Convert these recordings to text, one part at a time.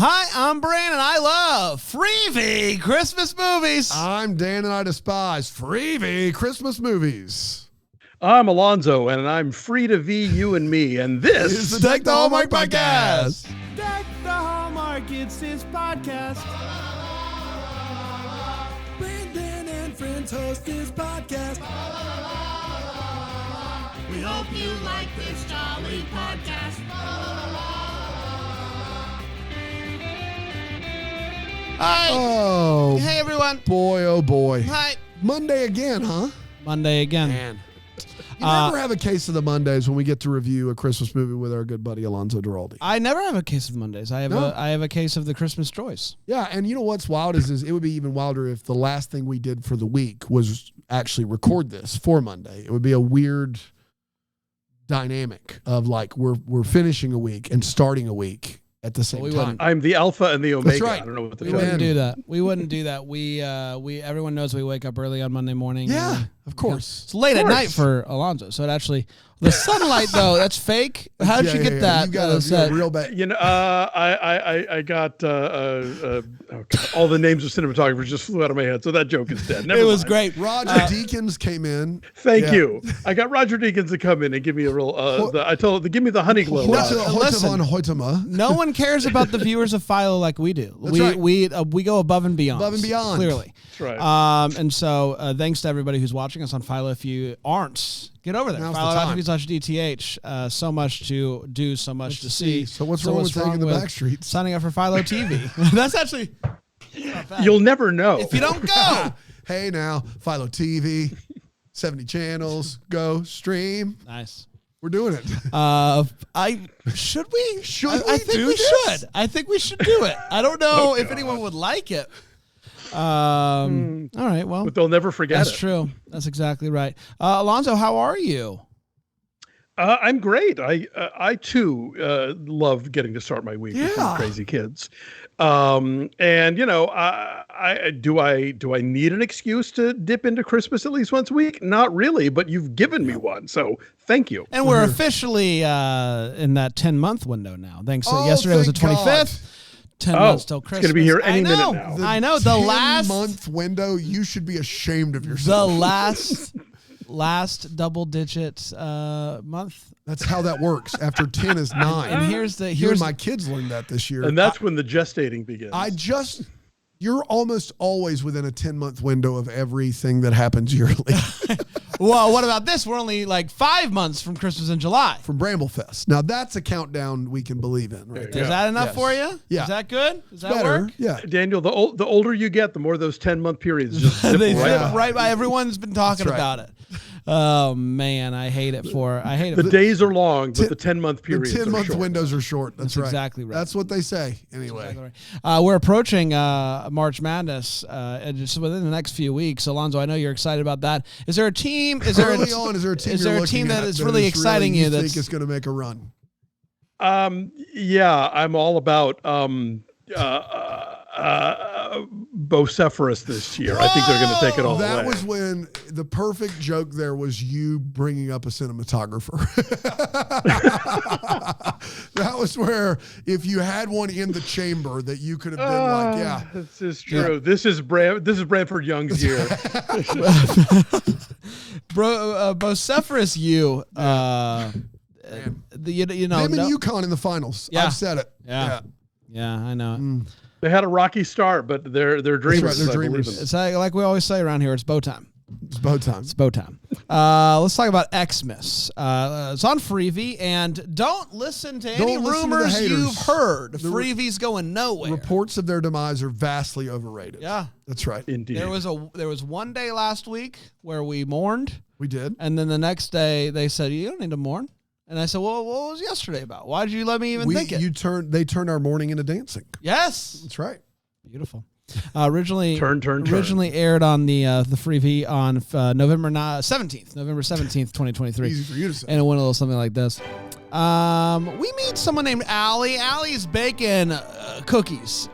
Hi, I'm Brandon. I love Freevee Christmas movies. I'm Dan, and I despise Freevee Christmas movies. I'm Alonso, and I'm free to V you and me, and this is the Deck the Hallmark podcast. Deck the Hallmark, it's his podcast. Brandon and friends host his podcast. We hope you like this jolly podcast. Hi. Oh, Hey, everyone. boy, oh boy. Hi. Monday again, huh? Monday again. Man. You never have a case of the Mondays when we get to review a Christmas movie with our good buddy Alonso Duralde. I never have a case of Mondays. I have a case of the Christmas joys. Yeah, and you know what's wild is it would be even wilder if the last thing we did for the week was actually record this for Monday. It would be a weird dynamic of like we're finishing a week and starting a week at the same time. I'm the alpha and the omega. That's right. I don't know what the We wouldn't do that. We wouldn't do that. We everyone knows we wake up early on Monday morning. Yeah, of course. It's late at night for Alonso, so it actually the sunlight though that's fake. How did you get that? You got a real bad. You know, I got oh God, all the names of cinematographers just flew out of my head, so that joke is dead. Never It was mind. great. Roger Deakins came in. Thank you. I got Roger Deakins to come in and give me a real. I told him to give me the honey glow. Listen. Hoytema. No one cares about the viewers of Philo like we do. That's right. We go above and beyond. Above and beyond. Clearly. That's right. And so thanks to everybody who's watching us on Philo. If you aren't, get over there. Now's the time. Philo.tv/DTH. So much to do, so much to see. So what's wrong with taking the back streets? Signing up for Philo TV. That's actually not bad. You'll never know. If you don't go. Hey now, Philo TV, 70 channels, go stream. Nice. We're doing it. Should we? Should I we think do we this? should. I think we should do it. I don't know if anyone would like it. All right. Well, But they'll never forget that's it. true. That's exactly right. Alonso, how are you? I'm great. I too love getting to start my week with these crazy kids. And you know, do I need an excuse to dip into Christmas at least once a week? Not really, but you've given me one, so thank you. And we're officially in that 10-month window now. Thanks. Oh, yesterday was the thank 25th. God. 10 months till Christmas. It's going to be here any minute now. I know. The last month window, you should be ashamed of yourself. The last double-digit month. That's how that works. After 10 is 9. And here's my kids learned that this year. And that's when the gestating begins. You're almost always within a 10-month window of everything that happens yearly. Well, what about this? We're only like 5 months from Christmas in July. From Bramblefest. Now that's a countdown we can believe in, right? Is that enough Yes. for you? Yeah. Is that good? Does that Better. work? Yeah. Daniel, the older you get, the more those 10-month periods just zip They right zip by. right by. Everyone's been talking That's right. about it. Oh man, I hate it. The days are long, but the 10-month The periods are 10-month short. windows are short. That's right. exactly right. That's what they say. Anyway. Exactly right. We're approaching March Madness just within the next few weeks. Alonso, I know you're excited about that. Is there a team? Is there Early on, is there a team? is you're there a looking team that at is really exciting you? You That's think is going to make a run? Yeah, I'm all about Bocephorus this year. I think they're going to take it all the way. That was when the perfect joke there was you bringing up a cinematographer. That was where if you had one in the chamber that you could have been like, yeah. This is true. This is Branford Young's year. Bocephorus, you know, Them and UConn in the finals. Yeah. I've said it. Yeah, I know it. They had a rocky start, but they're dreamers. They're I believe dreamers. in them. It's like we always say around here. It's bow time. It's bow time. It's bow time. Let's talk about ExMas. It's on Freevee, and don't listen to any Don't listen to the rumors haters. you've heard. Freevee's going nowhere. Reports of their demise are vastly overrated. Yeah, That's right. Indeed. there was one day last week where we mourned, We did. and then the next day they said you don't need to mourn. And I said, well, what was yesterday about? Why did you let me even think it? They turned our morning into dancing. Yes, That's right. beautiful. Originally Turn. Originally aired on the Freevee on November 17th, 2023. Easy for you to say. And it went a little something like this. We meet someone named Allie. Allie's baking cookies.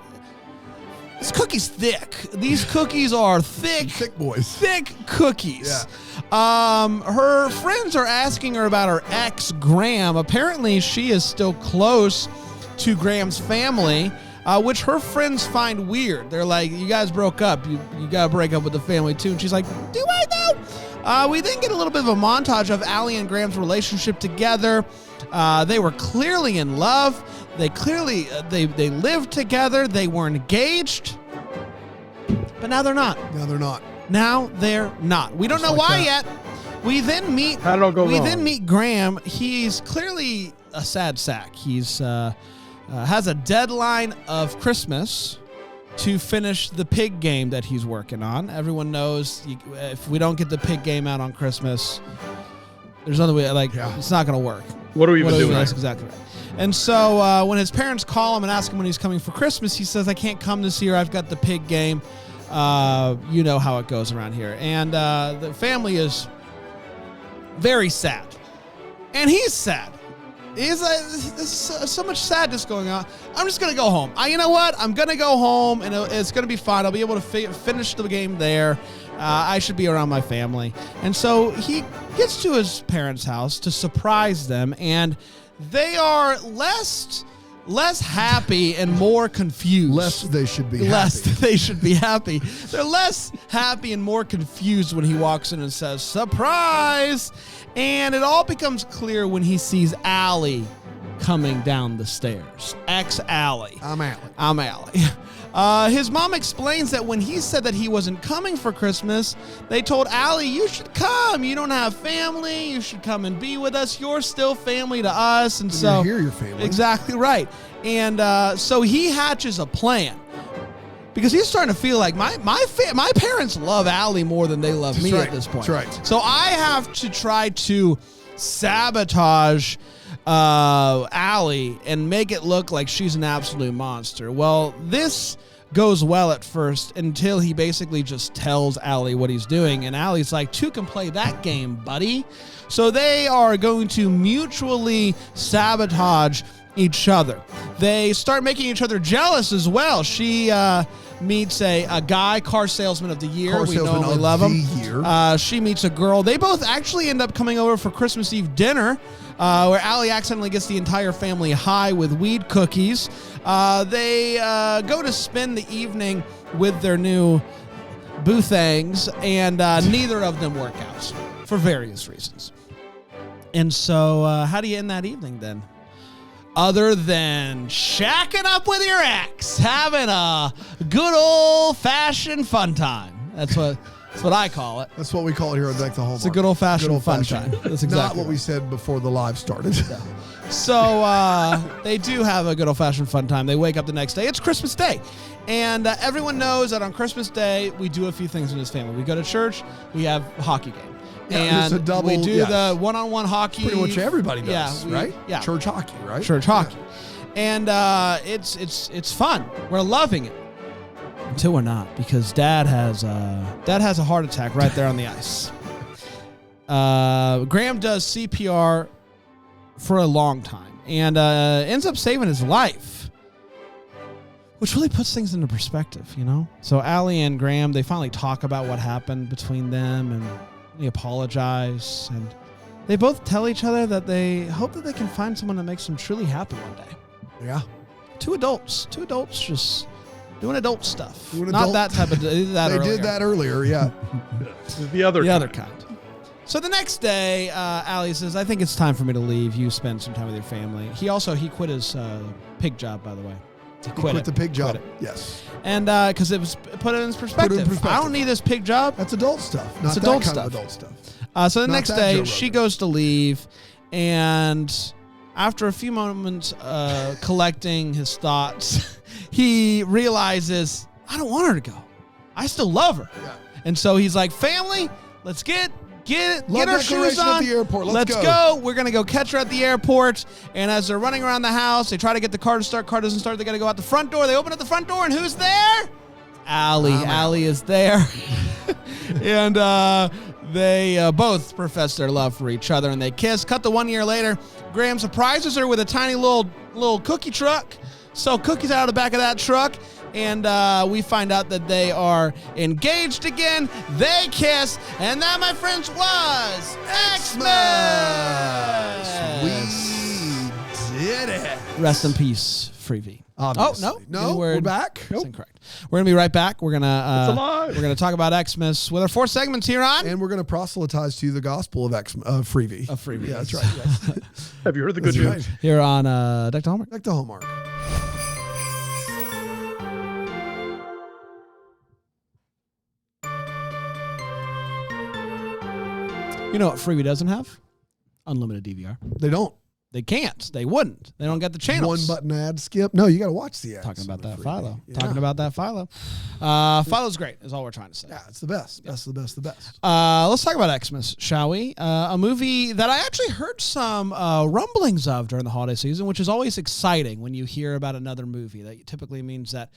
This cookie's thick. These cookies are thick. Thick boys. Thick cookies. Her friends are asking her about her ex, Graham. Apparently, she is still close to Graham's family. which her friends find weird. They're like, you guys broke up. You got to break up with the family too. And she's like, do I though? We then get a little bit of a montage of Allie and Graham's relationship together. They were clearly in love. They clearly, they lived together. They were engaged. But now they're not. No, they're not. Now they're not. We don't know why yet. We then meet. How did it all go wrong? We then meet Graham. He's clearly a sad sack. He's has a deadline of Christmas to finish the pig game that he's working on. Everyone knows if we don't get the pig game out on Christmas, there's another way. It's not going to work. What are we even doing? That's exactly right. And so when his parents call him and ask him when he's coming for Christmas, he says, "I can't come this year. I've got the pig game." You know how it goes around here. And the family is very sad. And he's sad. There's so much sadness going on. I'm just going to go home. You know what? I'm going to go home, and it's going to be fine. I'll be able to finish the game there. I should be around my family. And so he gets to his parents' house to surprise them, and they are less happy and more confused. Lest they should be happy. They're less happy and more confused when he walks in and says, "Surprise!" And it all becomes clear when he sees Allie coming down the stairs. Allie. I'm Allie. His mom explains that when he said that he wasn't coming for Christmas, they told Allie, "You should come. You don't have family. You should come and be with us. You're still family to us." And so you're your family. Exactly right. And so he hatches a plan because he's starting to feel like my parents love Allie more than they love me at this point. That's right. So I have to try to sabotage Allie and make it look like she's an absolute monster. Well, this goes well at first until he basically just tells Allie what he's doing, and Allie's like, "Two can play that game, buddy." So they are going to mutually sabotage each other. They start making each other jealous as well. She meets a guy, car salesman of the year. We know we love him. She meets a girl. They both actually end up coming over for Christmas Eve dinner, where Allie accidentally gets the entire family high with weed cookies. They go to spend the evening with their new boothangs, and neither of them work out for various reasons. And so how do you end that evening then? Other than shacking up with your ex, having a good old-fashioned fun time. That's what I call it. That's what we call it here on Deck the Hallmark. It's a good old-fashioned fun time. That's exactly not what we said before the live started. Yeah. So they do have a good old-fashioned fun time. They wake up the next day. It's Christmas Day. And everyone knows that on Christmas Day, we do a few things in this family. We go to church. We have a hockey game. Yeah, and we do the one-on-one hockey. Pretty much everybody does, right? Yeah. Church hockey, right? Church hockey. And it's fun. We're loving it. Until we're not, because Dad has a heart attack right there on the ice. Graham does CPR for a long time and ends up saving his life, which really puts things into perspective, you know? So Allie and Graham, they finally talk about what happened between them, and they apologize, and they both tell each other that they hope that they can find someone that makes them truly happy one day. Yeah. Two adults just doing adult stuff. Not that type of. They did that earlier, yeah. The other kind. So the next day, Allie says, "I think it's time for me to leave. You spend some time with your family." He quit his pig job, by the way. He quit the pig job. Yes. And because it was put it in perspective. I don't need this pig job. That's adult stuff. Not it's that adult kind stuff. Of adult stuff. So the next day, she goes to leave, and after a few moments collecting his thoughts, he realizes, I don't want her to go. I still love her. Yeah. And so he's like, "Family, let's get her shoes on. At the airport. Let's go. We're going to go catch her at the airport." And as they're running around the house, they try to get the car to start. Car doesn't start. They got to go out the front door. They open up the front door, and who's there? Allie. Allie is there. And they both profess their love for each other, and they kiss. Cut to 1 year later. Graham surprises her with a tiny little cookie truck. Sell cookies out of the back of that truck. And we find out that they are engaged again. They kiss. And that, my friends, was ExMas. We did it. Rest in peace, Freevee. Obviously. Oh, no. No, we're back. That's incorrect. We're going to be right back. We're going It's alive. to talk about ExMas with our 4 segments here on. And we're going to proselytize to you the gospel of Freevee. Of Freevee. Yeah, that's right. Yes. Have you heard the good That's news? right. Here on Deck to Hallmark. Back to Hallmark. You know what Freevee doesn't have? Unlimited DVR. They don't. They can't. They wouldn't. They don't get the channels. One button ad skip. No, you got to watch the ads. Talking about that Freevee. Philo. Yeah. Talking about that Philo. Philo's great is all we're trying to say. Yeah, it's the best. That's the best. The best. Let's talk about ExMas, shall we? A movie that I actually heard some rumblings of during the holiday season, which is always exciting when you hear about another movie. That typically means that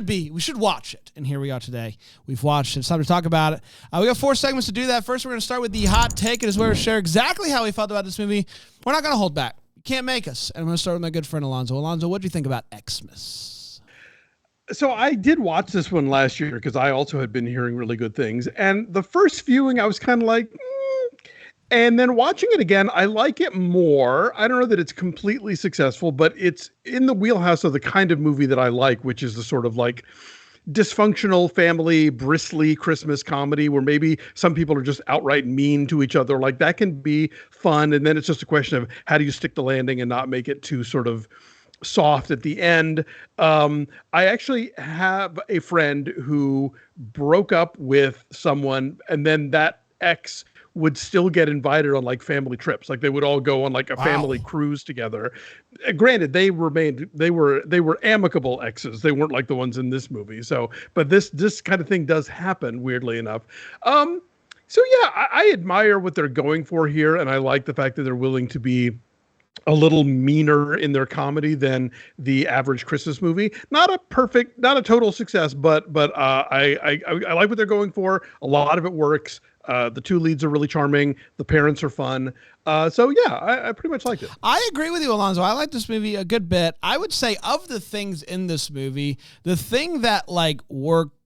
we should watch it. And here we are today. We've watched it. It's time to talk about it. We got 4 segments to do that. First, we're going to start with the hot take. It is where we share exactly how we felt about this movie. We're not going to hold back. You can't make us. And I'm going to start with my good friend Alonso. Alonso, what do you think about ExMas? So I did watch this one last year because I also had been hearing really good things. And the first viewing, I was kind of like, And then watching it again, I like it more. I don't know that it's completely successful, but it's in the wheelhouse of the kind of movie that I like, which is the sort of like dysfunctional family, bristly Christmas comedy where maybe some people are just outright mean to each other. Like that can be fun. And then it's just a question of how do you stick the landing and not make it too sort of soft at the end. I actually have a friend who broke up with someone and then that ex would still get invited on like family trips. Like they would all go on like a family cruise together. Granted, they were amicable exes. They weren't like the ones in this movie. So, but this kind of thing does happen weirdly enough. So yeah, I admire what they're going for here. And I like the fact that they're willing to be a little meaner in their comedy than the average Christmas movie. Not a total success, but I like what they're going for. A lot of it works. The 2 leads are really charming. The parents are fun. So yeah, I pretty much liked it. I agree with you, Alonso. I like this movie a good bit. I would say of the things in this movie, the thing that like worked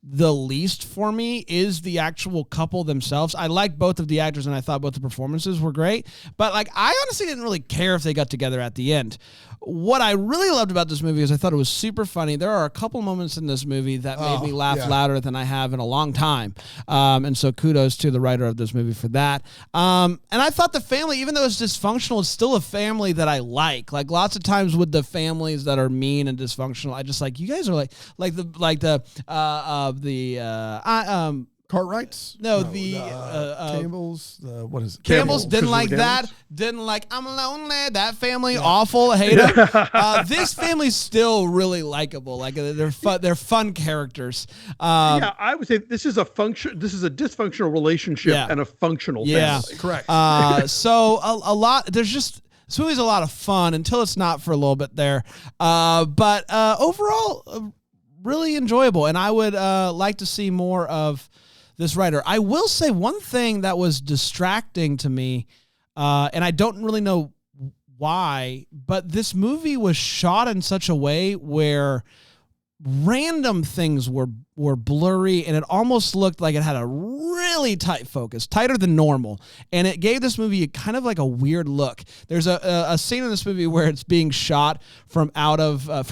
the least for me is the actual couple themselves. I liked both of the actors and I thought both the performances were great, but like I honestly didn't really care if they got together at the end. What I really loved about this movie is I thought it was super funny. There are a couple moments in this movie that made me laugh louder than I have in a long time. And so kudos to the writer of this movie for that. And I thought the family, even though it's dysfunctional, it's still a family that I like. Like lots of times with the families that are mean and dysfunctional, I just like, you guys are Cartwrights? Campbell's. What is it? Campbell's didn't like that. Didn't like I'm lonely. That family awful. Hate them. This family's still really likable. Like they're fun. They're fun characters. Yeah, I would say this is a dysfunctional relationship and a functional family. Correct. So a lot. There's just. This movie's a lot of fun until it's not for a little bit there. But overall, really enjoyable. And I would like to see more of this writer. I will say one thing that was distracting to me, and I don't really know why, but this movie was shot in such a way where random things were blurry and it almost looked like it had a really tight focus, tighter than normal, and it gave this movie kind of like a weird look. There's a scene in this movie where it's being shot from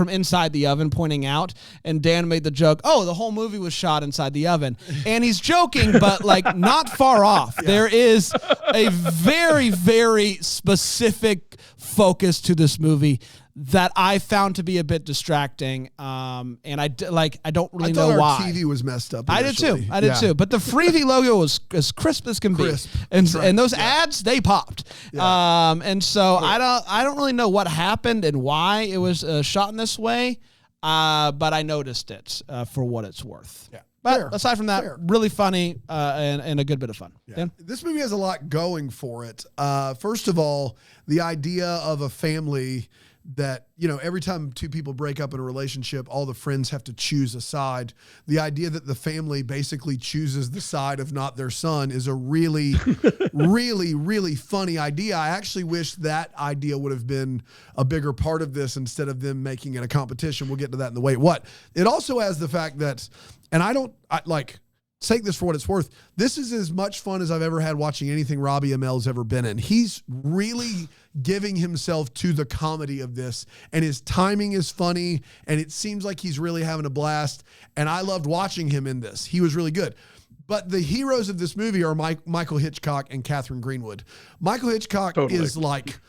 inside the oven, pointing out, and Dan made the joke, oh, the whole movie was shot inside the oven, and he's joking but like not far off. There is a very, very specific focus to this movie that I found to be a bit distracting, and I don't really know why. Our TV was messed up. I did too. But the Freevee logo was as crisp as can be, and those ads they popped. Yeah. And so I don't really know what happened and why it was shot in this way, but I noticed it for what it's worth. Yeah. But aside from that, really funny and a good bit of fun. Yeah. This movie has a lot going for it. First of all, the idea of a family that, you know, every time 2 people break up in a relationship, all the friends have to choose a side. The idea that the family basically chooses the side of not their son is a really, really, really funny idea. I actually wish that idea would have been a bigger part of this instead of them making it a competition. We'll get to that in the wait. It also has the fact that, and take this for what it's worth. This is as much fun as I've ever had watching anything Robbie Amel's ever been in. He's really giving himself to the comedy of this, and his timing is funny, and it seems like he's really having a blast, and I loved watching him in this. He was really good. But the heroes of this movie are Michael Hitchcock and Catherine Greenwood. Michael Hitchcock is like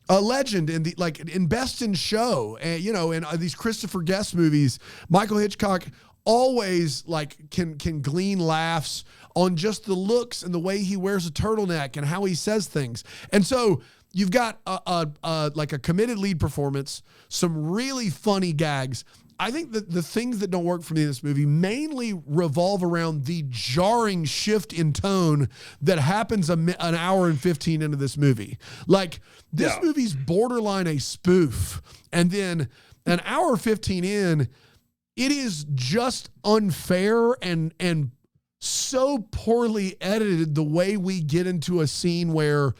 a legend in Best in Show, and in these Christopher Guest movies. Michael Hitchcock always can glean laughs on just the looks and the way he wears a turtleneck and how he says things. And so you've got a committed lead performance, some really funny gags. I think that the things that don't work for me in this movie mainly revolve around the jarring shift in tone that happens an hour and 15 into this movie. Like, this movie's borderline a spoof. And then an hour 15 in, it is just unfair and so poorly edited the way we get into a scene where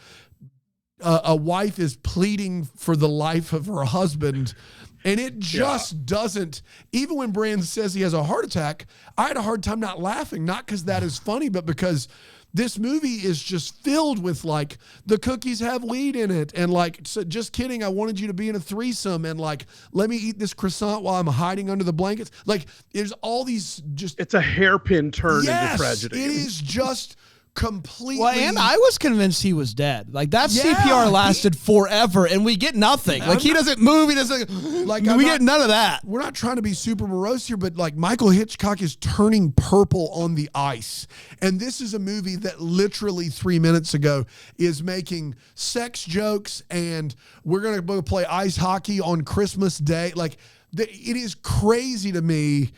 a wife is pleading for the life of her husband. And it just doesn't, even when Brand says he has a heart attack, I had a hard time not laughing, not because that is funny, but because this movie is just filled with the cookies have weed in it. And so just kidding, I wanted you to be in a threesome. And let me eat this croissant while I'm hiding under the blankets. There's all these just. It's a hairpin turn into tragedy. It is just completely. Well, and I was convinced he was dead. That CPR lasted forever, and we get nothing. He doesn't move. He doesn't. We get none of that. We're not trying to be super morose here, but Michael Hitchcock is turning purple on the ice, and this is a movie that literally 3 minutes ago is making sex jokes, and we're gonna go play ice hockey on Christmas Day. It is crazy to me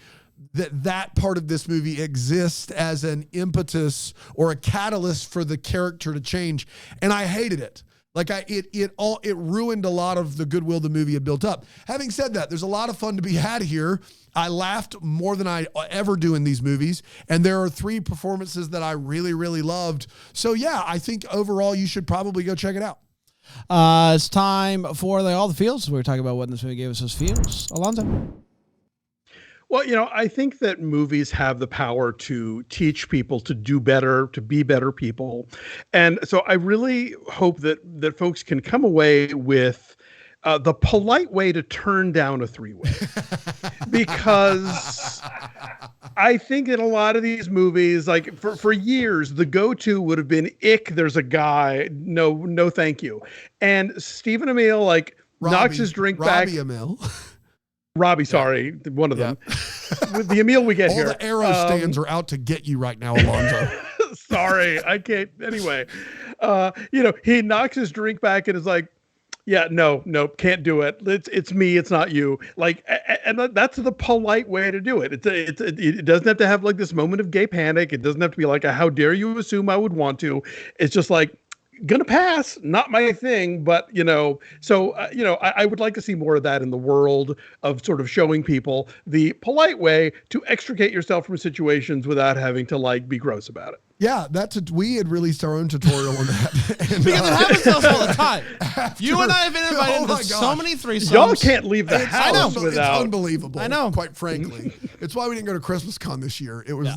that part of this movie exists as an impetus or a catalyst for the character to change. And I hated it. It ruined a lot of the goodwill the movie had built up. Having said that, there's a lot of fun to be had here. I laughed more than I ever do in these movies. And there are 3 performances that I really, really loved. So yeah, I think overall you should probably go check it out. It's time for all the feels. We're talking about what this movie gave us as feels. Alonso? Well, I think that movies have the power to teach people to do better, to be better people. And so I really hope that folks can come away with the polite way to turn down a 3-way. Because I think in a lot of these movies, for years, the go-to would have been, ick, there's a guy, no thank you. And Stephen Amell, knocks his drink back. Robbie, sorry, one of them. With the Emil we get all here. All the arrow stands are out to get you right now, Alonso. Sorry, I can't. Anyway, he knocks his drink back and is like, yeah, no, can't do it. It's me, it's not you. And that's the polite way to do it. It doesn't have to have this moment of gay panic. It doesn't have to be a how dare you assume I would want to. It's just gonna pass, not my thing, but I would like to see more of that in the world of sort of showing people the polite way to extricate yourself from situations without having to be gross about it. Yeah, we had released our own tutorial on that. And, because it happens to us all the time. You and I have been invited to so many threesomes. Y'all can't leave the house without. It's unbelievable. I know. Quite frankly, it's why we didn't go to Christmas Con this year. It was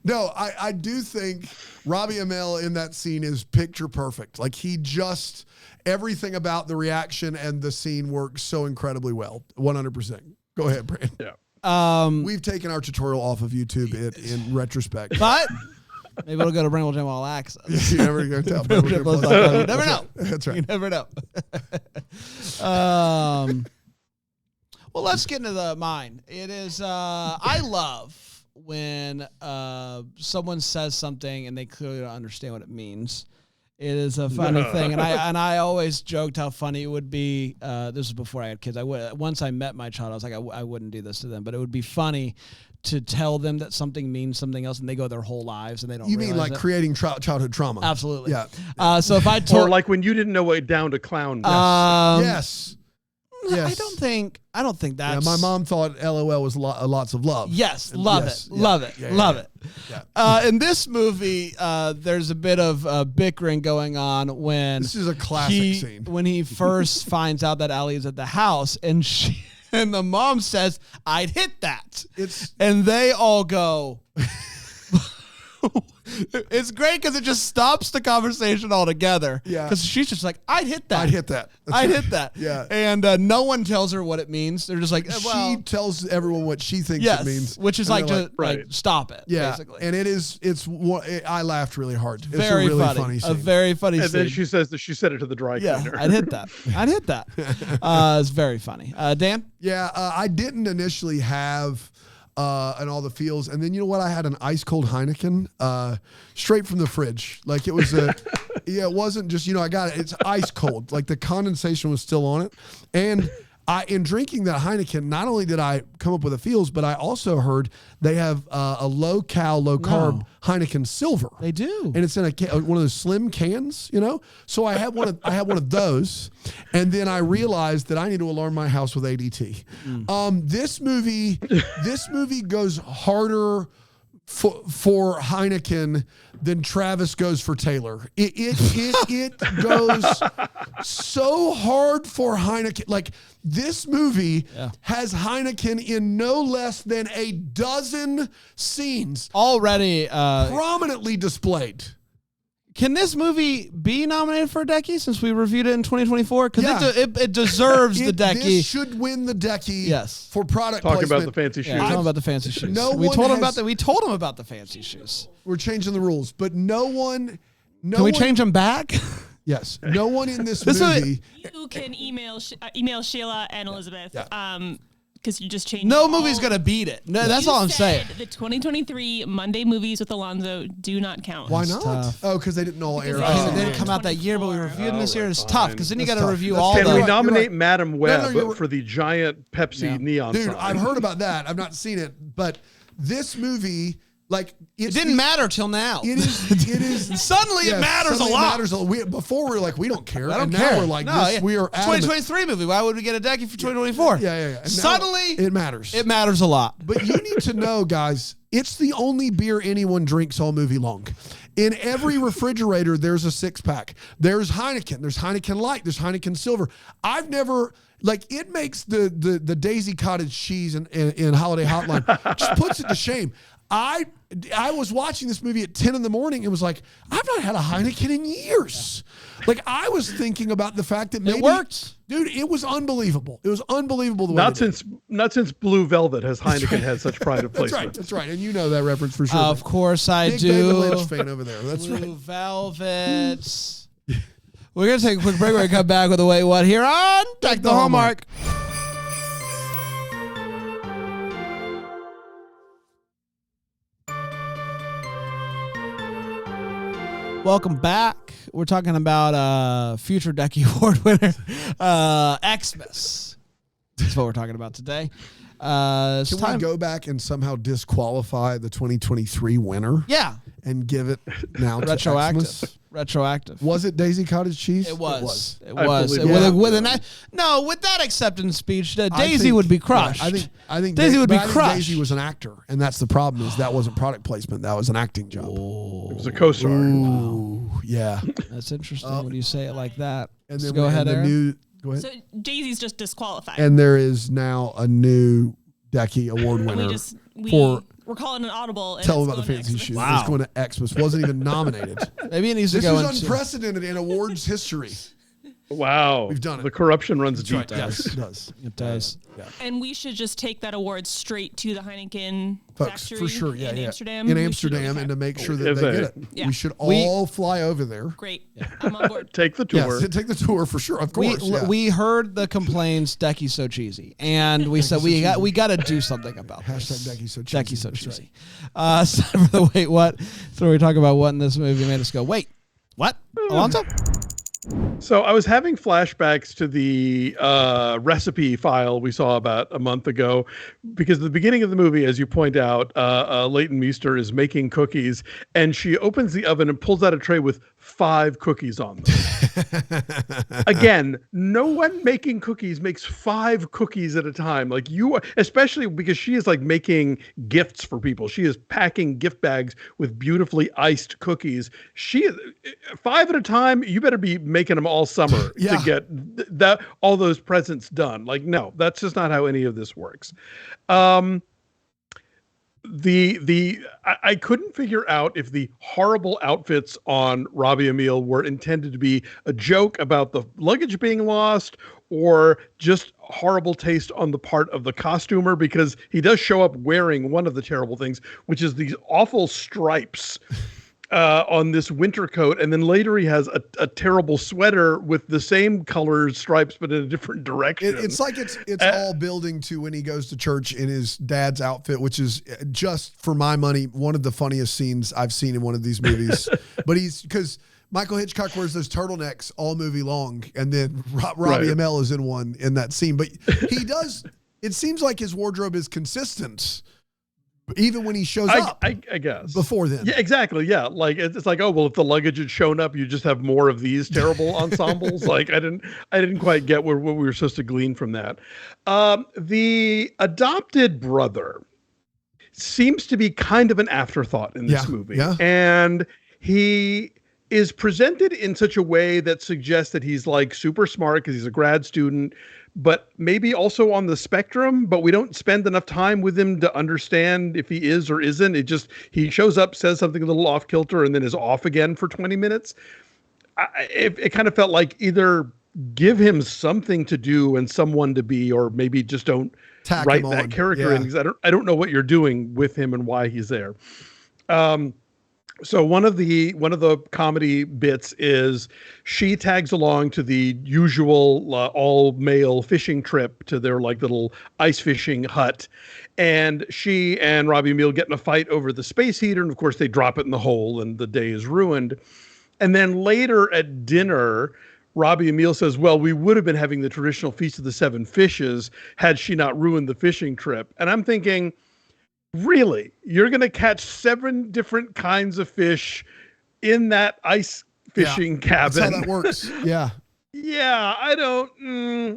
I do think Robbie Amell in that scene is picture perfect. Everything about the reaction and the scene works so incredibly well. 100%. Go ahead, Brand. Yeah. We've taken our tutorial off of YouTube in retrospect. But maybe it'll go to Brandwell Jam All Access. You never go tell. You never know. That's right. You never know. Well, let's get into mine. It is, I love when someone says something and they clearly don't understand what it means. It is a funny thing, and I always joked how funny it would be. This was before I had kids. Once I met my child, I was like, I wouldn't do this to them, but it would be funny to tell them that something means something else, and they go their whole lives and they don't. You mean realize it. Creating childhood trauma? Absolutely. Yeah. So if I told, or when you didn't know what down to clown. Yes. I don't think that's. Yeah, my mom thought LOL was lots of love. Yes, love it. Yeah. In this movie, there's a bit of bickering going on when this is a classic scene when he first finds out that Allie is at the house, and And the mom says, I'd hit that. It's And they all go... It's great because it just stops the conversation altogether. Yeah. Because she's just like, I'd hit that. I'd hit that. That's I'd right. hit that. Yeah. And no one tells her what it means. They're just like, well, she tells everyone what she thinks yes, it means. which is And like, they're to like, right. stop it, yeah. basically. And I laughed really hard. It's Very a really funny. scene. A very funny And scene. then she says that she said it to the dry Yeah, cleaner. I'd hit that. I'd hit that. It's very funny. Dan? Yeah, I didn't initially have and all the feels, and then you know what? I had an ice cold Heineken straight from the fridge. Like it was yeah, it wasn't just I got it. It's ice cold. Like the condensation was still on it, and in drinking that Heineken, not only did I come up with the feels, but I also heard they have a low carb Heineken Silver. They do. And it's in one of those slim cans, So I had one of those, and then I realized that I need to alarm my house with ADT. This movie goes harder for Heineken than Travis goes for Taylor. It goes so hard for Heineken. Like this movie has Heineken in no less than a dozen scenes Already. prominently displayed. Can this movie be nominated for a Decky since we reviewed it in 2024? Because Yeah. it deserves the Decky. This should win the Decky Yes. for product Talk placement. about the fancy shoes. Yeah, tell him about the fancy shoes. No we one told him has- about that. We told him about the fancy shoes. We're changing the rules, but no one. Can we change them back? Yes. No one in this This is- movie. You can email Sheila and Elizabeth. Yeah. Because you just changed. No movie's all- gonna beat it. No, that's You all I'm said saying. The 2023 Monday movies with Alonso do not count. Why It's not? tough. Oh, because they didn't all air. Because Okay, Oh. they didn't come out that year, but we 24. reviewed them this year. It's fine. tough because then you got That's to tough. review That's all tough. Can the. we You're right, nominate you're right. Madam Web you're right. for the giant Pepsi neon Dude, sign? I've heard about that. I've not seen it, but this movie, like, It didn't matter till now. It is. Suddenly it matters a lot. Before we were like, we don't care. I don't and care. Now we're like, No, this, yeah. we are It's adamant. 2023 movie. Why would we get a Decky for 2024? Yeah. And now Suddenly it matters. It matters a lot. But you need to know, guys, it's the only beer anyone drinks all movie long. In every refrigerator, there's a 6-pack. There's Heineken. There's Heineken Light. There's Heineken Silver. I've never, it makes the Daisy Cottage cheese in Holiday Hotline, just puts it to shame. I was watching this movie at 10 in the morning and was like, I've not had a Heineken in years. Like, I was thinking about the fact that maybe... It worked. Dude, it was unbelievable. It was unbelievable the way Not they did it. not since Blue Velvet has Heineken had such pride of That's placement. right. That's right. And you know that reference for sure. Of course I Big David do. Lynch fan over there. That's Blue right. Velvets. We're going to take a quick break. We're going to come back with a Wait What here on Deck the Hallmark. Welcome back. We're talking about future Decky Award winner, ExMas. That's what we're talking about today. It's Can time. we go back and somehow disqualify the 2023 winner Yeah, and give it now to retroactive. Xmas? Retroactive. Was it Daisy Cottage cheese? It was. It I was. believe With it. a, with a no, with that acceptance speech, I Daisy think- would be crushed. I think Daisy would be but I think crushed. Daisy was an actor, and that's the problem. Is that wasn't product placement. That was an acting job. It was a co-star. Ooh, yeah. That's interesting when you say it like that. And So then go ahead, the Aaron. new. Go ahead. So Daisy's just disqualified. And there is now a new Decky Award And winner. we're calling an audible. And Tell it's them about the going to fancy Xmas. shoes. Wow. It's going to Xmas. Wasn't even nominated. Maybe it needs This to go is into. unprecedented in awards history. Wow. We've done it. The corruption runs deep. Right. Yes, it does. It does. And we should just take that award straight to the Heineken Folks, factory for sure. Yeah, in yeah. Amsterdam. In We should Amsterdam, and to make sure that Is they it? get it. Yeah. We should We- all fly over there. Great. I'm on board. Take the tour. Yes, take the tour for sure. Of course. yeah. We heard the complaints. Decky's so cheesy, and we said we got to do something about this. Hashtag Decky so cheesy. Decky's so That's cheesy. It's time for the Wait What. So we talk about what in this movie made us go, wait, what? Alonso? So I was having flashbacks to the recipe file we saw about a month ago, because at the beginning of the movie, as you point out, Leighton Meester is making cookies, and she opens the oven and pulls out a tray with 5 cookies on them. Again, no one making cookies makes 5 cookies at a time. Like you, especially because she is like making gifts for people. She is packing gift bags with beautifully iced cookies. She is 5 at a time. You better be making them all summer to get all those presents done. Like, no, that's just not how any of this works. I couldn't figure out if the horrible outfits on Robbie Amell were intended to be a joke about the luggage being lost or just horrible taste on the part of the costumer, because he does show up wearing one of the terrible things, which is these awful stripes on this winter coat, and then later he has a terrible sweater with the same colors, stripes, but in a different direction. It's like it's all building to when he goes to church in his dad's outfit, which is just, for my money, one of the funniest scenes I've seen in one of these movies. But because Michael Hitchcock wears those turtlenecks all movie long, and then Robbie Amell is in one in that scene. But he does. It seems like his wardrobe is consistent. Even when he shows up, I guess before then. Yeah, exactly. Yeah, like it's like, oh well, if the luggage had shown up, you just have more of these terrible ensembles. Like I didn't quite get what we were supposed to glean from that. The adopted brother seems to be kind of an afterthought in this movie, and he is presented in such a way that suggests that he's like super smart because he's a grad student, but maybe also on the spectrum, but we don't spend enough time with him to understand if he is or isn't. He shows up, says something a little off kilter, and then is off again for 20 minutes. It kind of felt like either give him something to do and someone to be, or maybe just don't write that character in, because I don't know what you're doing with him and why he's there. So one of the comedy bits is she tags along to the usual all male fishing trip to their like little ice fishing hut, and she and Robbie Amell get in a fight over the space heater, and of course they drop it in the hole, and the day is ruined. And then later at dinner, Robbie Amell says, "Well, we would have been having the traditional Feast of the Seven Fishes had she not ruined the fishing trip." And I'm thinking, really? You're going to catch 7 different kinds of fish in that ice fishing cabin? That's how that works. Yeah. Yeah, I don't.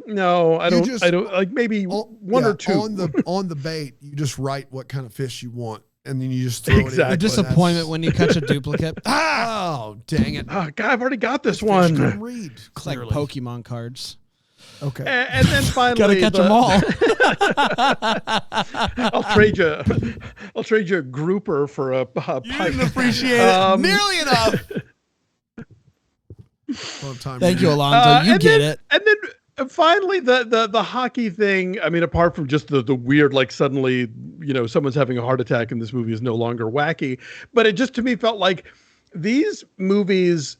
No, I don't. Like maybe one or two on the bait. You just write what kind of fish you want, and then you just throw it in. The disappointment when you catch a duplicate. Oh, dang it! Oh, God, I've already got this one. Read. It's like Pokemon cards. Okay. And then finally, gotta catch them all. I'll trade you a grouper for a pipe. You didn't appreciate it nearly enough. Thank you, Alonso. You get it. And then finally, the hockey thing. I mean, apart from just the weird, like suddenly, someone's having a heart attack, and this movie is no longer wacky. But it just to me felt like these movies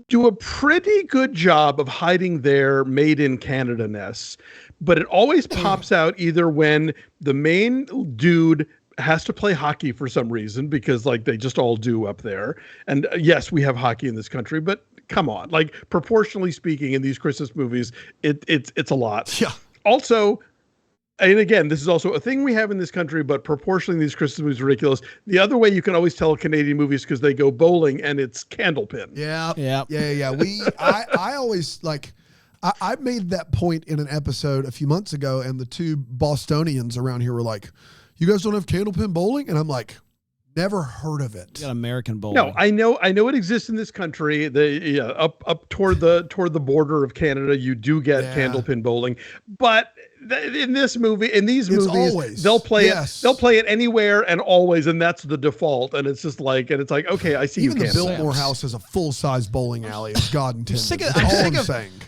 do a pretty good job of hiding their made in Canada-ness, but it always pops out either when the main dude has to play hockey for some reason, because like they just all do up there. And yes, we have hockey in this country, but come on, like proportionally speaking, in these Christmas movies, it's a lot. Yeah. Also, and again, this is also a thing we have in this country, but proportionally these Christmas movies are ridiculous. The other way you can always tell Canadian movies because they go bowling and it's Candlepin. Yeah. I always I made that point in an episode a few months ago, and the two Bostonians around here were like, "You guys don't have Candlepin bowling?" And I'm like, never heard of it. You got American bowling. No, I know it exists in this country. Up toward the border of Canada, you do get Candlepin bowling, but in these movies, always. They'll play it anywhere and always, and that's the default. And it's just like, okay, I see. Even you the Biltmore House has a full-size bowling alley, as God intended.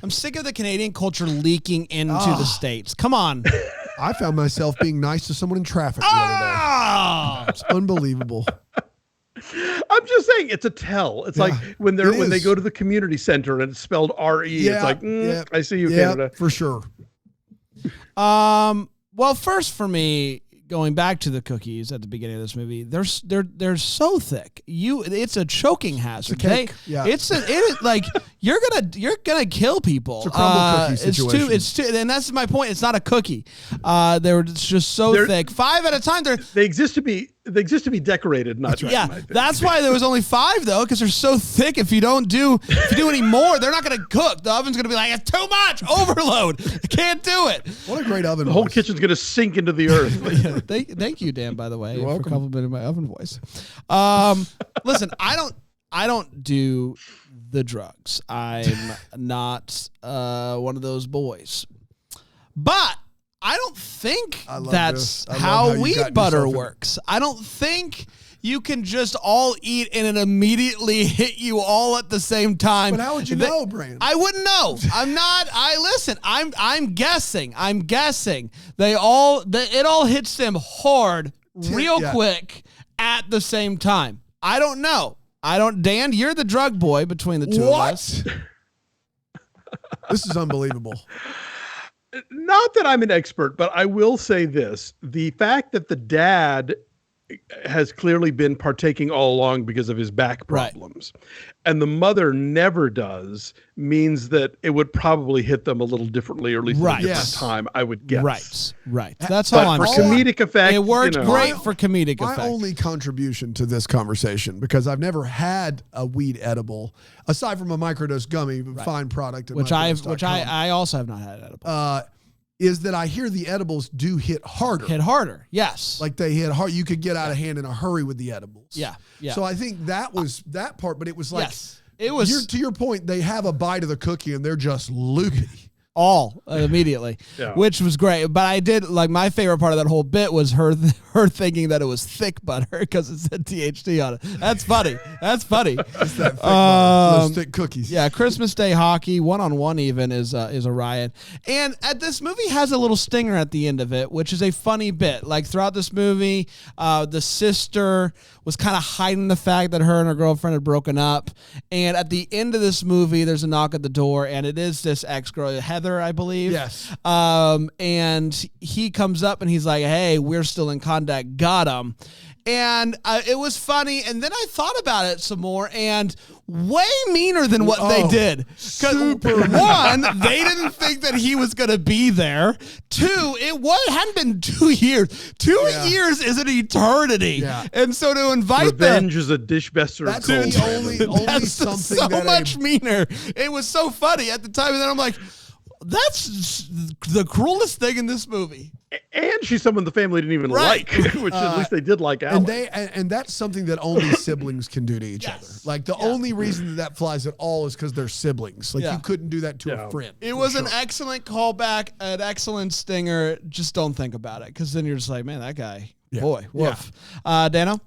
I'm sick of the Canadian culture leaking into the States. Come on. I found myself being nice to someone in traffic the other day. It's unbelievable. I'm just saying, it's a tell. It's like when they go to the community center and it's spelled R-E. It's like, I see you, Canada. For sure. Well, first for me, going back to the cookies at the beginning of this movie, they're so thick. It's a choking hazard. It's a cake. You're gonna kill people. It's a crumble cookie situation. It's too, and that's my point. It's not a cookie. They're just so thick. 5 at a time. They exist to be They exist to be decorated, not tried. Yeah, that's why there was only 5 though, because they're so thick. If you do any more, they're not going to cook. The oven's going to be like, it's too much, overload. I can't do it. What a great oven! The whole kitchen's going to sink into the earth. Yeah, thank you, Dan. By the way, You're welcome. for complimenting my oven voice. Listen, I don't do the drugs. I'm not one of those boys, but I don't think that's how weed butter works. I don't think you can just all eat and it immediately hit you all at the same time. But how would you know, Brand? I wouldn't know. I'm guessing. It all hits them hard real quick at the same time. I don't know. Dan, you're the drug boy between the two of us. This is unbelievable. Not that I'm an expert, but I will say this. The fact that the dad has clearly been partaking all along because of his back problems, and the mother never does, means that it would probably hit them a little differently, or at least at a different time, I would guess. Right. That's all I'm saying. For comedic effect, it worked great for comedic effect. My only contribution to this conversation, because I've never had a weed edible, aside from a microdose gummy, fine product, which I also have not had edible. Is that I hear the edibles do hit harder. Yes. Like they hit hard. You could get out of hand in a hurry with the edibles. Yeah. So I think that was that part, but it was like, it was to your point, they have a bite of the cookie and they're just loopy. All immediately, which was great. But I did like my favorite part of that whole bit was her thinking that it was thick butter because it said THC on it. That's funny. It's that thick butter, those thick cookies. Yeah, Christmas Day hockey 1-on-1 even is a riot. And this movie has a little stinger at the end of it, which is a funny bit. Like throughout this movie, the sister was kind of hiding the fact that her and her girlfriend had broken up. And at the end of this movie, there's a knock at the door, and it is this ex-girl, Heather, I believe. Yes. And he comes up and he's like, hey, we're still in contact. Got him. And it was funny. And then I thought about it some more, and way meaner than what they did. Because one, they didn't think that he was going to be there. Two, it hadn't been 2 years. 2 years is an eternity. Yeah. And so to invite Revenge is a dish bester. That's the only something so that much meaner. It was so funny at the time. And then I'm like, that's the cruelest thing in this movie. And she's someone the family didn't even like, which at least they did like Alex. And that's something that only siblings can do to each other. Like the only reason that flies at all is because they're siblings. Like you couldn't do that to a friend. It was an excellent callback, an excellent stinger. Just don't think about it, because then you're just like, man, that guy. Yeah. Boy, woof. Yeah. Dano?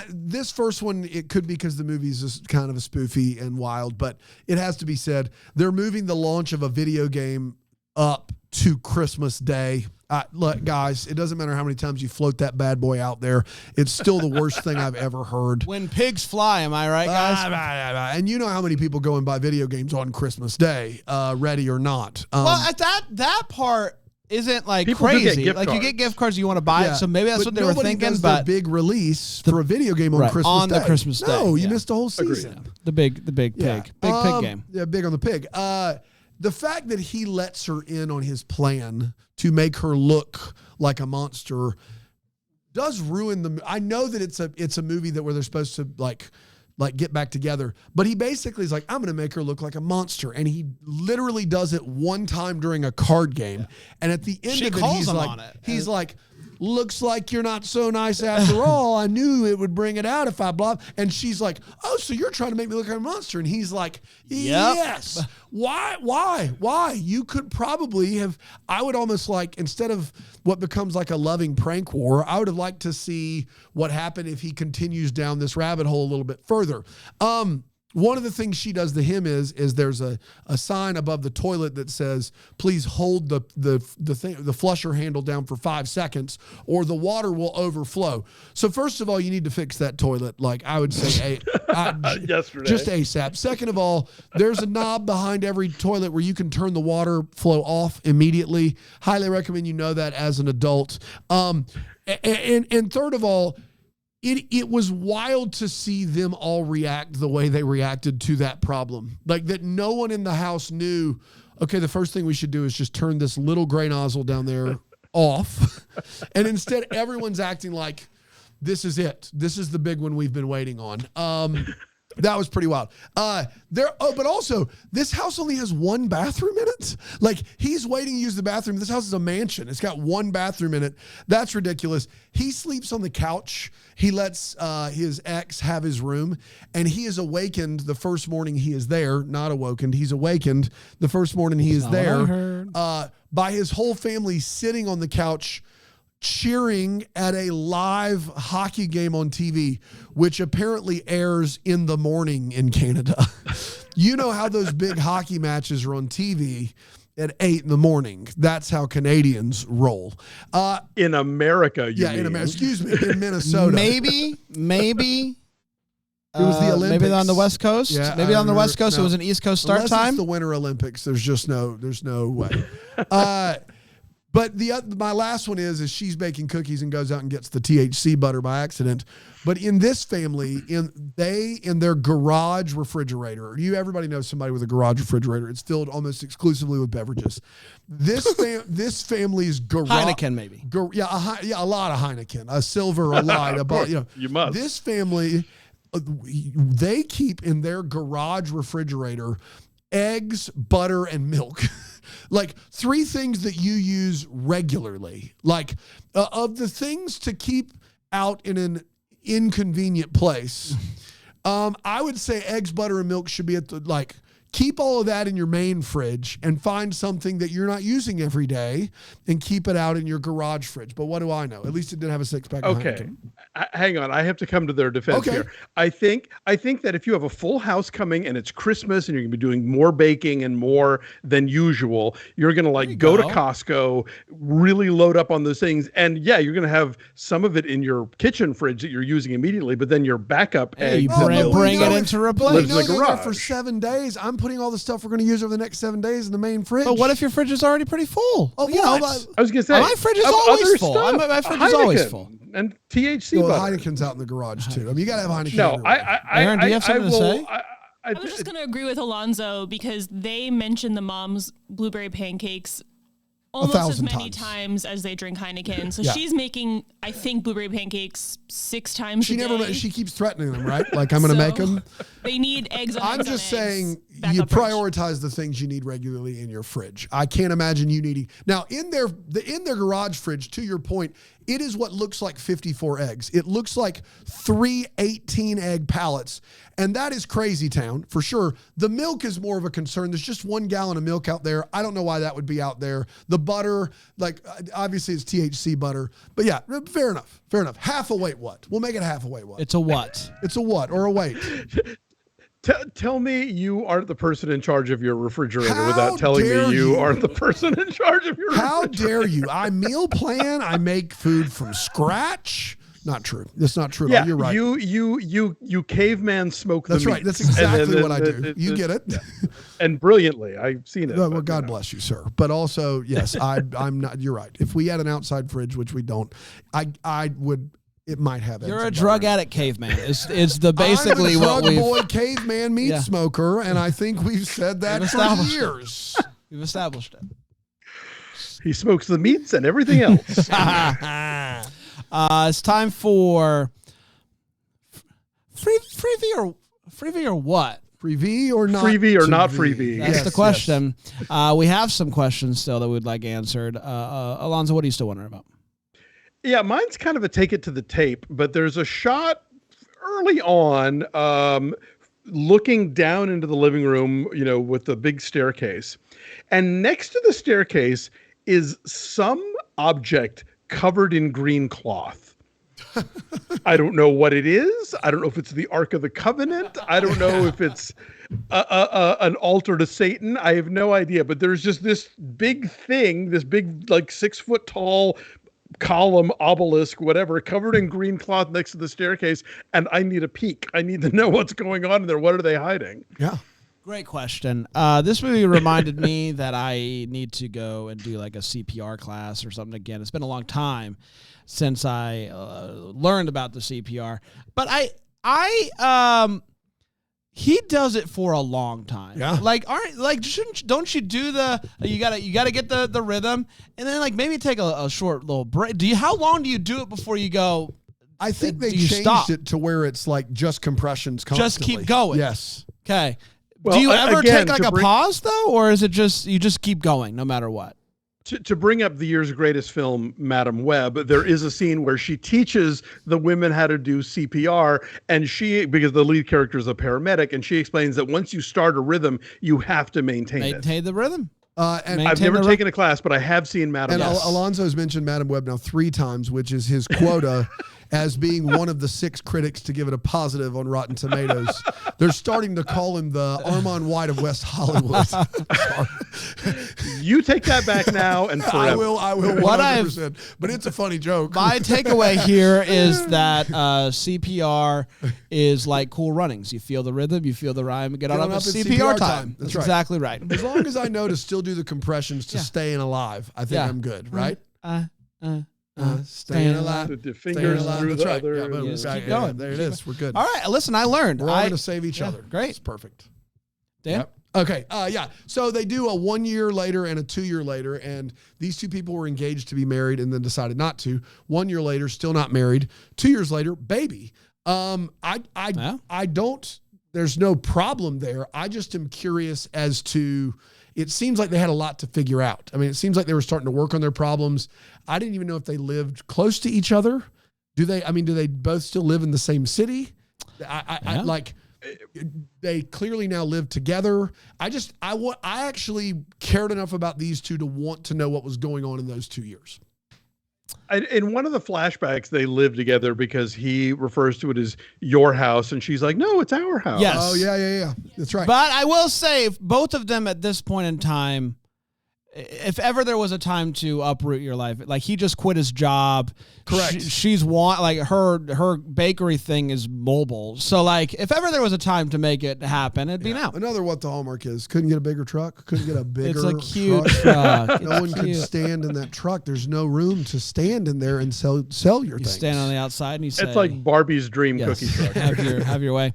This first one, it could be because the movie's just kind of a spoofy and wild, but it has to be said, they're moving the launch of a video game up to Christmas Day. Look, guys, it doesn't matter how many times you float that bad boy out there. It's still the worst thing I've ever heard. When pigs fly, am I right, guys? And you know how many people go and buy video games on Christmas Day, ready or not. Well, at that part isn't like people crazy. Like you get gift cards, you want to buy it, so maybe that's what they were thinking. Does but their big release for a video game on Christmas on Day. The Christmas Day. No, you missed the whole season. Agreed. The big pig, big pig game. Yeah, big on the pig. The fact that he lets her in on his plan to make her look like a monster does ruin the. I know that it's a movie that where they're supposed to like get back together, but he basically is like, I'm going to make her look like a monster, and he literally does it one time during a card game, and at the end of it, he's like, looks like you're not so nice after all. I knew it would bring it out if I blah. And she's like, oh, so you're trying to make me look like a monster? And he's like, yes. Why? You could probably have, I would almost like, instead of what becomes like a loving prank war, I would have liked to see what happened if he continues down this rabbit hole a little bit further. One of the things she does to him is there's a sign above the toilet that says, please hold the flusher handle down for 5 seconds or the water will overflow. So first of all, you need to fix that toilet. Like I would say, yesterday, just ASAP. Second of all, there's a knob behind every toilet where you can turn the water flow off immediately. Highly recommend you know that as an adult. And third of all, it was wild to see them all react the way they reacted to that problem. Like that no one in the house knew, okay, the first thing we should do is just turn this little gray nozzle down there off. And instead everyone's acting like this is it. This is the big one we've been waiting on. That was pretty wild. But also, this house only has one bathroom in it. Like, he's waiting to use the bathroom. This house is a mansion. It's got one bathroom in it. That's ridiculous. He sleeps on the couch. He lets his ex have his room, and he is awakened the first morning he is there. Not awakened. He's awakened the first morning he is there by his whole family sitting on the couch cheering at a live hockey game on TV, which apparently airs in the morning in Canada. You know how those big hockey matches are on TV at 8 in the morning. That's how Canadians roll. In America, you mean. In America. Excuse me, in Minnesota. Maybe. It was the Olympics. Maybe on the West Coast. Yeah, maybe on the West Coast. It was an East Coast start Unless time. It's the Winter Olympics. There's no way. But my last one is she's baking cookies and goes out and gets the THC butter by accident. But in this family, in their garage refrigerator, everybody knows somebody with a garage refrigerator. It's filled almost exclusively with beverages. This family's garage Heineken, maybe. A lot of Heineken, a silver, a light, You must. This family, they keep in their garage refrigerator eggs, butter, and milk. Like 3 things that you use regularly. Like of the things to keep out in an inconvenient place, I would say eggs, butter, and milk should be at the keep all of that in your main fridge and find something that you're not using every day and keep it out in your garage fridge. But what do I know? At least it didn't have a 6-pack. Okay. Hang on. I have to come to their defense here. I think that if you have a full house coming and it's Christmas and you're going to be doing more baking and more than usual, you're going to go to Costco, really load up on those things. And yeah, you're going to have some of it in your kitchen fridge that you're using immediately, but then your backup eggs bring it into replace. lives in the garage. For 7 days, I'm putting all the stuff we're going to use over the next 7 days in the main fridge. But what if your fridge is already pretty full? Of I was going to say, my fridge is always full. My fridge is always full. And THC butter. Heineken's out in the garage too. I mean, you got to have Heineken. No, Aaron, do you have something to say? I was just going to agree with Alonso because they mentioned the mom's blueberry pancakes almost as many times as they drink Heineken. So she's making, I think, blueberry pancakes 6 times a day. She keeps threatening them, right? Like, I'm going to make them. They need eggs on I'm eggs just on saying eggs. you prioritize the things you need regularly in your fridge. I can't imagine you needing. Now, in their garage fridge, to your point, it is what looks like 54 eggs. It looks like 3 18-egg pallets. And that is crazy town, for sure. The milk is more of a concern. There's just 1 gallon of milk out there. I don't know why that would be out there. The butter, obviously it's THC butter. But yeah, fair enough. Half a weight what? We'll make it half a weight what? It's a what? It's a what or a weight? Tell me you aren't the person in charge of your refrigerator without telling me you aren't the person in charge of your refrigerator. How dare you? I meal plan. I make food from scratch. Not true. That's not true. Yeah, you're right. You caveman smoke That's the right. meats. That's exactly what I do. You get it. Yeah. And brilliantly. I've seen it. Well, God bless you, sir. But also, yes, I'm not. You're right. If we had an outside fridge, which we don't, I would. It might have. You're a drug addict caveman. It's the basically I'm a what drug we've boy caveman meat smoker, and I think we've said that for years. We've established it. He smokes the meats and everything else. It's time for Freevee or what? Freevee or not? Freevee or not Freevee? That's the question. We have some questions still that we'd like answered. Alonso, what are you still wondering about? Yeah, mine's kind of a take it to the tape, but there's a shot early on looking down into the living room, with the big staircase. And next to the staircase is some object covered in green cloth. I don't know what it is. I don't know if it's the Ark of the Covenant. I don't know if it's an altar to Satan. I have no idea. But there's just this big thing, this big 6 foot tall column, obelisk, whatever, covered in green cloth next to the staircase. And I need a peek. I need to know what's going on in there. What are they hiding? Yeah. Great question. This movie reminded me that I need to go and do a CPR class or something again. It's been a long time since I learned about the CPR, but he does it for a long time. Yeah. Don't you do you gotta get the rhythm and then maybe take a short little break. How long do you do it before you go, I think they do you changed stop? it to where it's like just compressions constantly. Just keep going. Yes. Okay. Well, do you ever again, take like a pause though, or is it just you just keep going no matter what? To bring up the year's greatest film, Madam Web, there is a scene where she teaches the women how to do CPR, and because the lead character is a paramedic, and she explains that once you start a rhythm, you have to maintain it. Maintain the rhythm. And I've never taken a class, but I have seen Madam Web. And Alonso's mentioned Madam Web now 3 times, which is his quota as being one of the 6 critics to give it a positive on Rotten Tomatoes. They're starting to call him the Armand White of West Hollywood. You take that back now and forever. I will 100%. But it's a funny joke. My takeaway here is that CPR is like Cool Runnings. You feel the rhythm, you feel the rhyme, and get on up. It's CPR time. That's right. Exactly right. As long as I know to still do the compressions to staying alive, I think I'm good, right? Staying alive. With your fingers through the other. Keep going. There it is. We're good. All right. Listen, I learned. We're all going to save each other. Great. It's perfect. Dan? Yep. Okay. So they do a 1 year later and a 2 year later, and these 2 people were engaged to be married and then decided not to. 1 year later, still not married. 2 years later, baby. I don't. There's no problem there. I just am curious as to. It seems like they had a lot to figure out. I mean, it seems like they were starting to work on their problems. I didn't even know if they lived close to each other. Do they both still live in the same city? They clearly now live together. I actually cared enough about these 2 to want to know what was going on in those 2 years. In one of the flashbacks, they live together because he refers to it as your house, and she's like, "No, it's our house." Yes. Oh yeah. That's right. But I will say, both of them at this point in time, if ever there was a time to uproot your life, like he just quit his job. Correct. She's like her bakery thing is mobile. So like if ever there was a time to make it happen, it'd be now. Another what the hallmark is. Couldn't get a bigger truck. Couldn't get a bigger It's a cute truck. No one could stand in that truck. There's no room to stand in there and sell your things. You stand on the outside and you say. It's like Barbie's dream cookie truck. have your way.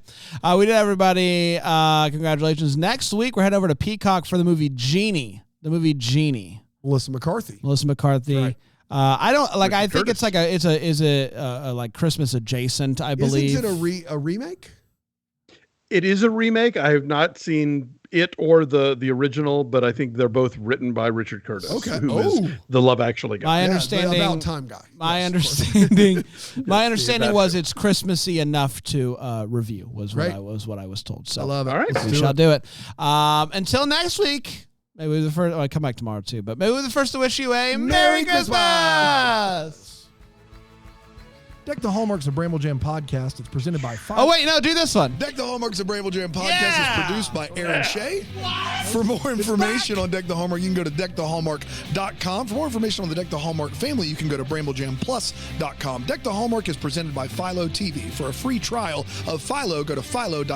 We did, everybody. Congratulations. Next week, we're heading over to Peacock for the movie Genie. The movie Genie. Melissa McCarthy. Right. I don't like. I think it's like a like Christmas adjacent. I believe. Isn't it a remake? It is a remake. I have not seen it or the original, but I think they're both written by Richard Curtis, who is the Love Actually guy. My understanding, About Time guy. My understanding was it's Christmassy enough to review. Was what I was told. So I love it. All right, we shall do it. Until next week. Maybe we're the first. I come back tomorrow too, but maybe we're the first to wish you a Merry Christmas. Deck the Hallmarks of Bramble Jam podcast. It's presented by Oh wait, no, do this one. Deck the Hallmarks of Bramble Jam podcast is produced by Aaron Shea. For more information on Deck the Hallmark, you can go to deckthehallmark.com. For more information on the Deck the Hallmark family, you can go to bramblejamplus.com. Deck the Hallmark is presented by Philo TV. For a free trial of Philo, go to philo.tv/DTH.